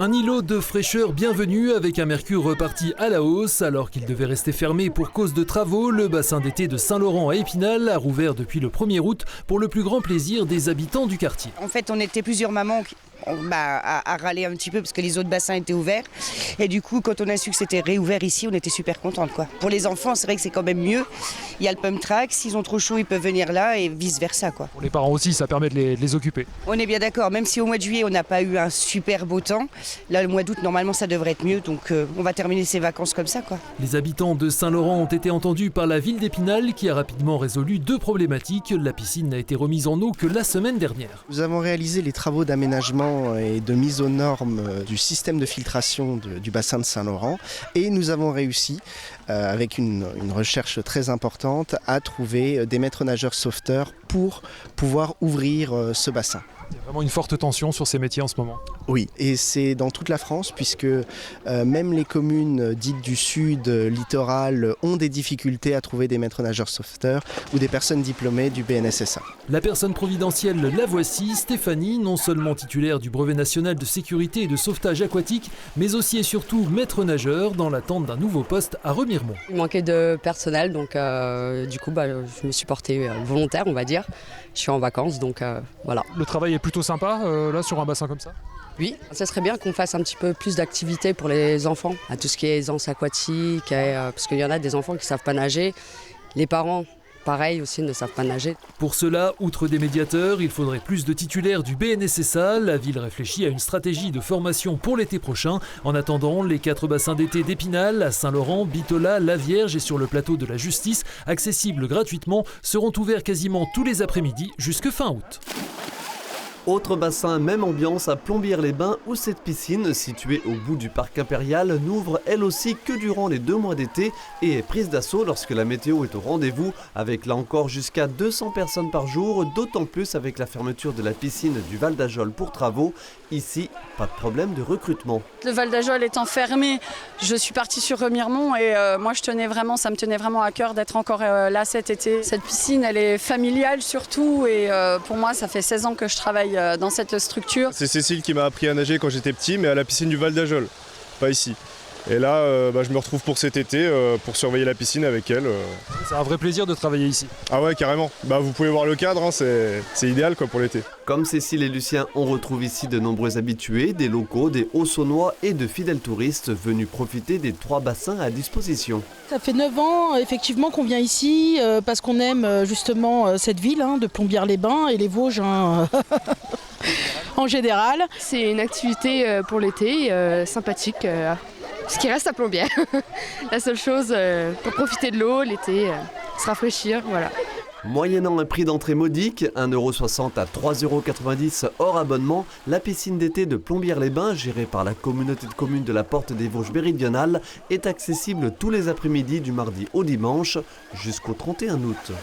Un îlot de fraîcheur bienvenu avec un mercure reparti à la hausse. Alors qu'il devait rester fermé pour cause de travaux, le bassin d'été de Saint-Laurent à Épinal a rouvert depuis le 1er août pour le plus grand plaisir des habitants du quartier. En fait, on était plusieurs mamans à râler un petit peu parce que les autres bassins étaient ouverts. Et du coup, quand on a su que c'était réouvert ici, on était super contentes, quoi. Pour les enfants, c'est vrai que c'est quand même mieux. Il y a le pump track, s'ils ont trop chaud, ils peuvent venir là et vice-versa, quoi. Pour les parents aussi, ça permet de les occuper. On est bien d'accord, même si au mois de juillet, on n'a pas eu un super beau temps. Là, le mois d'août, normalement, ça devrait être mieux. Donc, on va terminer ces vacances comme ça, quoi. Les habitants de Saint-Laurent ont été entendus par la ville d'Épinal qui a rapidement résolu 2 problématiques. La piscine n'a été remise en eau que la semaine dernière. Nous avons réalisé les travaux d'aménagement et de mise aux normes du système de filtration du bassin de Saint-Laurent et nous avons réussi, avec une recherche très importante, à trouver des maîtres nageurs sauveteurs pour pouvoir ouvrir ce bassin. Il y a vraiment une forte tension sur ces métiers en ce moment. Oui, et c'est dans toute la France puisque même les communes dites du sud, littoral, ont des difficultés à trouver des maîtres nageurs sauveteurs ou des personnes diplômées du BNSSA. La personne providentielle, la voici, Stéphanie, non seulement titulaire du brevet national de sécurité et de sauvetage aquatique, mais aussi et surtout maître nageur dans l'attente d'un nouveau poste à Remiremont. Il manquait de personnel, donc du coup je me suis portée volontaire, on va dire. Je suis en vacances, donc voilà. Le travail est plutôt sympa, là, sur un bassin comme ça ? Oui, ça serait bien qu'on fasse un petit peu plus d'activités pour les enfants, à tout ce qui est aisance aquatique, parce qu'il y en a des enfants qui ne savent pas nager. Les parents, pareil aussi, ne savent pas nager. Pour cela, outre des médiateurs, il faudrait plus de titulaires du BNSSA. La ville réfléchit à une stratégie de formation pour l'été prochain. En attendant, les 4 bassins d'été d'Épinal, à Saint-Laurent, Bitola, La Vierge et sur le plateau de la Justice, accessibles gratuitement, seront ouverts quasiment tous les après-midi jusque fin août. Autre bassin, même ambiance à Plombières-les-Bains où cette piscine, située au bout du parc impérial, n'ouvre elle aussi que durant les 2 mois d'été et est prise d'assaut lorsque la météo est au rendez-vous, avec là encore jusqu'à 200 personnes par jour, d'autant plus avec la fermeture de la piscine du Val d'Ajol pour travaux. Ici, pas de problème de recrutement. Le Val d'Ajol étant fermé, je suis partie sur Remiremont et moi ça me tenait vraiment à cœur d'être encore là cet été. Cette piscine, elle est familiale surtout et pour moi ça fait 16 ans que je travaille dans cette structure. C'est Cécile qui m'a appris à nager quand j'étais petit, mais à la piscine du Val d'Ajol, pas ici. Et là, je me retrouve pour cet été, pour surveiller la piscine avec elle. C'est un vrai plaisir de travailler ici. Ah ouais, carrément. Vous pouvez voir le cadre, hein, c'est idéal pour l'été. Comme Cécile et Lucien, on retrouve ici de nombreux habitués, des locaux, des Hauts-Saunois et de fidèles touristes venus profiter des 3 bassins à disposition. Ça fait 9 ans effectivement qu'on vient ici parce qu'on aime justement cette ville de Plombières-les-Bains et les Vosges en général. C'est une activité pour l'été sympathique. Ce qui reste à Plombières. La seule chose pour profiter de l'eau l'été, se rafraîchir, voilà. Moyennant un prix d'entrée modique, 1,60 € à 3,90 € hors abonnement, la piscine d'été de Plombières-les-Bains, gérée par la communauté de communes de la Porte des Vosges méridionales, est accessible tous les après-midi du mardi au dimanche jusqu'au 31 août.